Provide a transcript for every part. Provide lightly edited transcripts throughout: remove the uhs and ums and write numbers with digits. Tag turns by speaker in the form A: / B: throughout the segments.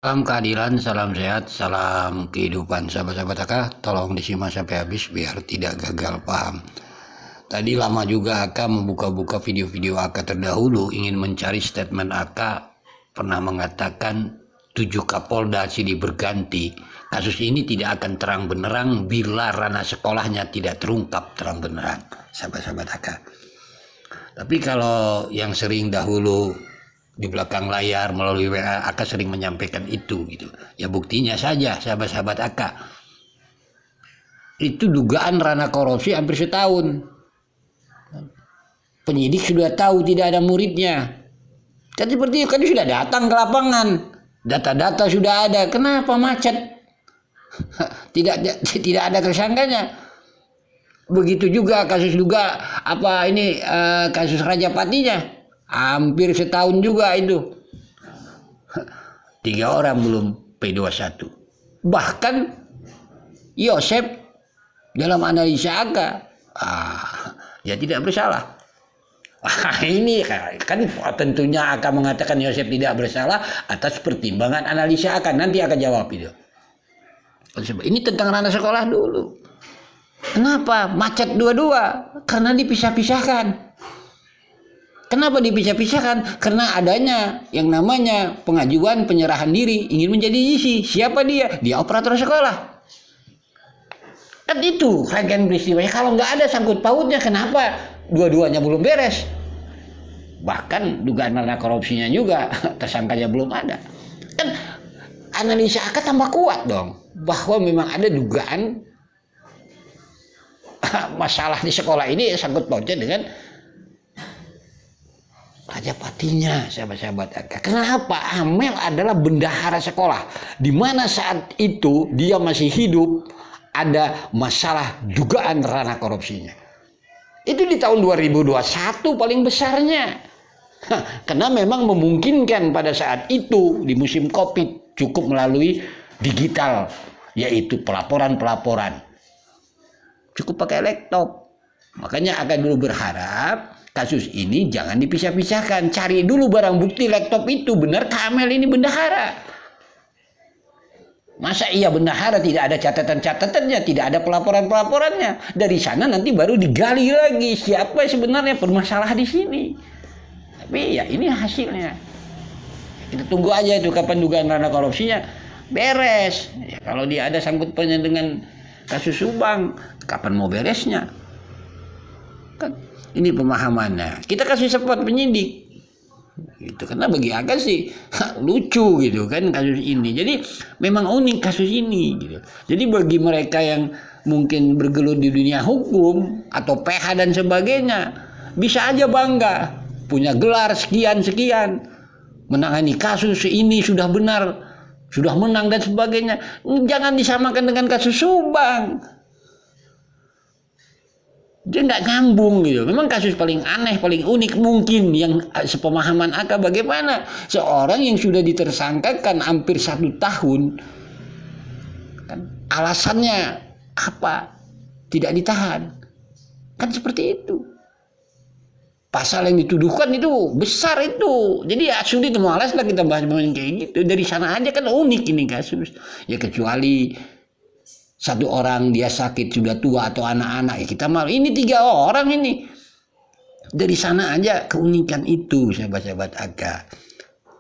A: Salam keadilan, salam sehat, salam kehidupan. Sahabat-sahabat Aka, tolong disimak sampai habis biar tidak gagal paham. Tadi lama juga Aka membuka-buka video-video Aka terdahulu ingin mencari statement Aka pernah mengatakan 7 Kapolda silih berganti. Kasus ini tidak akan terang benderang bila ranah sekolahnya tidak terungkap terang benderang. Sahabat-sahabat Aka. Tapi kalau yang sering dahulu di belakang layar melalui WA Aka sering menyampaikan itu gitu. Ya buktinya saja sahabat-sahabat Aka. Itu dugaan ranah korupsi hampir setahun. Penyidik sudah tahu tidak ada muridnya. Kan seperti itu kan sudah datang ke lapangan. Data-data sudah ada. Kenapa macet? Tidak ada tersangkanya. Begitu juga kasus kasus Raja Patinya hampir setahun juga itu 3 orang belum P21 bahkan Yosep dalam analisa Aka ya tidak bersalah. Ini kan tentunya akan mengatakan Yosep tidak bersalah atas pertimbangan analisa akan nanti akan jawab itu. Ini tentang ranah sekolah dulu. Kenapa macet dua-dua? Karena dipisah-pisahkan. Kenapa dipisah-pisahkan? Karena adanya yang namanya pengajuan penyerahan diri ingin menjadi isi. Siapa dia? Dia operator sekolah. Kan itu rangkaian peristiwanya. Kalau nggak ada sangkut pautnya, kenapa dua-duanya belum beres? Bahkan dugaan ranah korupsinya juga tersangkanya belum ada. Kan analisa akan tambah kuat dong bahwa memang ada dugaan masalah di sekolah ini sangkut pautnya dengan Raja Patinya, sahabat-sahabat. Kenapa? Amel adalah bendahara sekolah. Di mana saat itu dia masih hidup ada masalah dugaan ranah korupsinya. Itu di tahun 2021 paling besarnya. Karena memang memungkinkan pada saat itu di musim Covid cukup melalui digital, yaitu pelaporan-pelaporan. Cukup pakai laptop. Makanya akan dulu berharap kasus ini jangan dipisah-pisahkan. Cari dulu barang bukti laptop itu. Benar Kamel ini bendahara? Masa iya bendahara tidak ada catatan-catatannya, tidak ada pelaporan-pelaporannya. Dari sana nanti baru digali lagi siapa sebenarnya bermasalah di sini. Tapi ya ini hasilnya. Kita tunggu aja itu kapan dugaan ranah korupsinya beres. Ya, kalau dia ada sangkut pautnya dengan kasus Subang, kapan mau beresnya? Kan ini pemahamannya. Kita kasih support penyidik. Gitu. Karena bagi Aga sih lucu gitu kan kasus ini. Jadi memang unik kasus ini gitu. Jadi bagi mereka yang mungkin bergelut di dunia hukum atau PH dan sebagainya, bisa aja bangga punya gelar sekian menangani kasus ini sudah benar, sudah menang dan sebagainya. Jangan disamakan dengan kasus Subang. Dia nggak nyambung gitu. Memang kasus paling aneh, paling unik mungkin yang sepemahaman Aka bagaimana seorang yang sudah ditersangkakan hampir 1 tahun, kan alasannya apa? Tidak ditahan, kan seperti itu. Pasal yang dituduhkan itu besar itu, jadi ya sulit malas lah kita bahas kayak gitu. Dari sana aja kan unik ini kasus. Ya kecuali satu orang dia sakit sudah tua atau anak-anak ya kita malu. Ini 3 orang ini. Dari sana aja keunikan itu sahabat-sahabat Aga.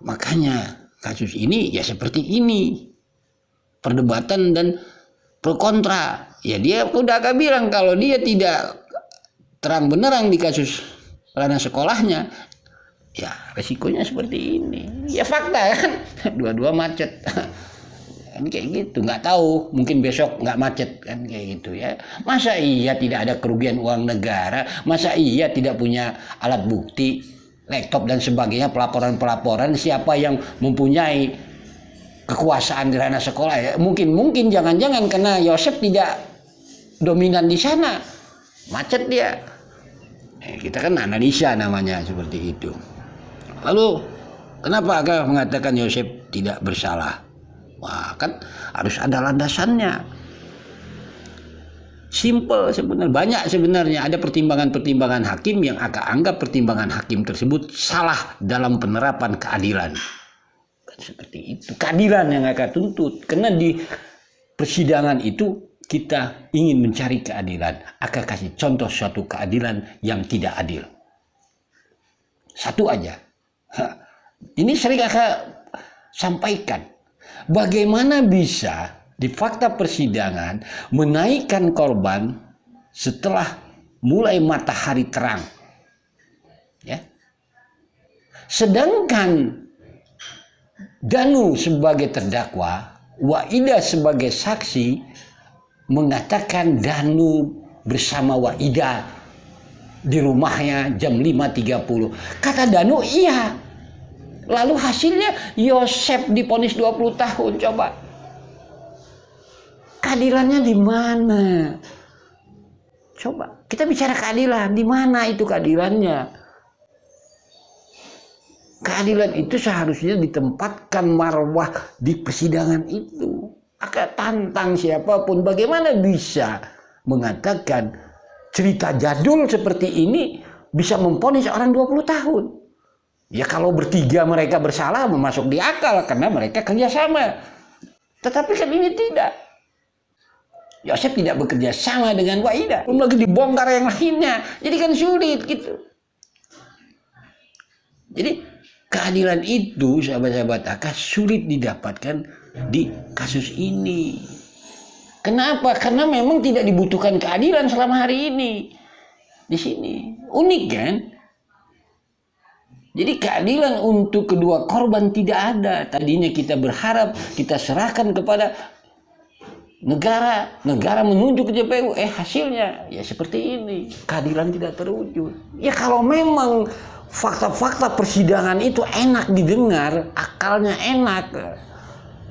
A: Makanya kasus ini ya seperti ini. Perdebatan dan pro kontra. Ya dia udah agak bilang kalau dia tidak terang benerang di kasus ranah sekolahnya, ya resikonya seperti ini. Ya fakta kan. Dua-dua macet. Kan kayak gitu, nggak tahu mungkin besok nggak macet kan kayak gitu ya. Masa iya tidak ada kerugian uang negara, masa iya tidak punya alat bukti laptop dan sebagainya, pelaporan siapa yang mempunyai kekuasaan di ranah sekolah ya. Mungkin jangan-jangan karena Yosep tidak dominan di sana macet dia. Kita kan analisa namanya seperti itu. Lalu kenapa Aga mengatakan Yosep tidak bersalah? Wah, kan harus ada landasannya. Simple sebenarnya, banyak sebenarnya ada pertimbangan-pertimbangan hakim yang agak anggap pertimbangan hakim tersebut salah dalam penerapan keadilan. Seperti itu. Keadilan yang akan tuntut. Karena di persidangan itu kita ingin mencari keadilan. Akan kasih contoh suatu keadilan yang tidak adil. Satu aja. Ini sering akan sampaikan. Bagaimana bisa di fakta persidangan menaikkan korban setelah mulai matahari terang. Ya. Sedangkan Danu sebagai terdakwa, Waidah sebagai saksi mengatakan Danu bersama Waidah di rumahnya jam 5.30. Kata Danu, iya. Lalu hasilnya Yosef divonis 20 tahun. Coba. Keadilannya di mana? Coba. Kita bicara keadilan. Di mana itu keadilannya? Keadilan itu seharusnya ditempatkan marwah di persidangan itu. Akan tantang siapapun. Bagaimana bisa mengatakan cerita jadul seperti ini bisa memvonis orang 20 tahun? Ya kalau bertiga mereka bersalah masuk di akal karena mereka kerjasama. Tetapi kan ini tidak. Yosef tidak bekerja sama dengan Waidah. Belum lagi dibongkar yang lainnya. Jadi kan sulit gitu. Jadi keadilan itu, sahabat-sahabat AK, sulit didapatkan di kasus ini. Kenapa? Karena memang tidak dibutuhkan keadilan selama hari ini. Di sini. Unik kan? Jadi keadilan untuk kedua korban tidak ada. Tadinya kita berharap, kita serahkan kepada negara. Negara menunjuk ke JPU. Hasilnya ya seperti ini. Keadilan tidak terwujud. Ya kalau memang fakta-fakta persidangan itu enak didengar, akalnya enak,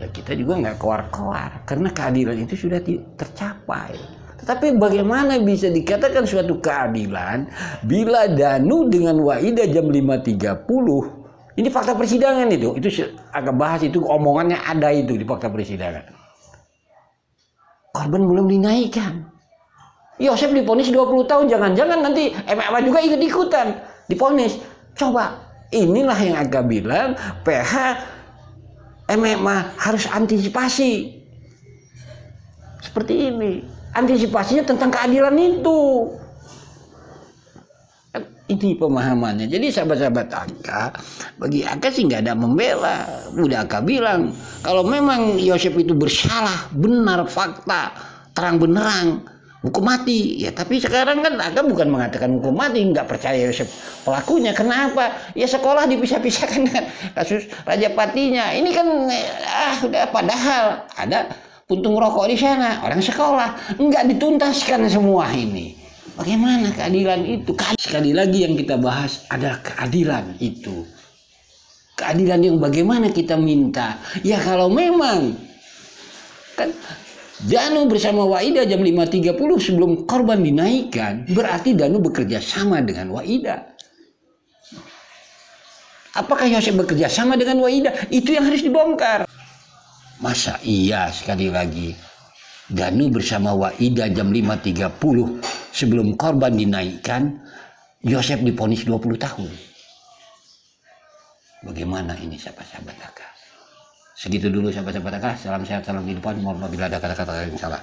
A: ya kita juga nggak keluar-keluar karena keadilan itu sudah tercapai. Tetapi bagaimana bisa dikatakan suatu keadilan bila Danu dengan Waidah jam 5.30? Ini fakta persidangan itu agak bahas itu, omongannya ada itu di fakta persidangan. Korban belum dinaikkan. Yosef divonis 20 tahun, jangan-jangan nanti MMA juga ikut-ikutan divonis. Coba, inilah yang agak bilang PH MMA harus antisipasi. Seperti ini. Antisipasinya tentang keadilan itu. Ini pemahamannya. Jadi sahabat-sahabat Aka, bagi Aka sih nggak ada membela. Udah Aka bilang, kalau memang Yosef itu bersalah, benar fakta, terang benerang, hukum mati. Ya tapi sekarang kan Aka bukan mengatakan hukum mati, nggak percaya Yosef pelakunya. Kenapa? Ya sekolah dipisah-pisahkan dengan kasus Raja Patinya. Ini kan udah, padahal ada puntung rokok di sana, orang sekolah, nggak dituntaskan semua ini. Bagaimana keadilan itu? Sekali lagi yang kita bahas adalah keadilan itu. Keadilan yang bagaimana kita minta? Ya kalau memang kan Danu bersama Waidah jam 5.30 sebelum korban dinaikkan, berarti Danu bekerja sama dengan Waidah. Apakah Yosef bekerja sama dengan Waidah? Itu yang harus dibongkar. Masa iya sekali lagi Danu bersama Waidah jam 5.30 sebelum korban dinaikkan, Yosef divonis 20 tahun. Bagaimana ini sahabat-sahabat Aka? Segitu dulu sahabat-sahabat Aka. Salam sehat, salam kehidupan. Mohon maaf bila ada kata-kata yang salah.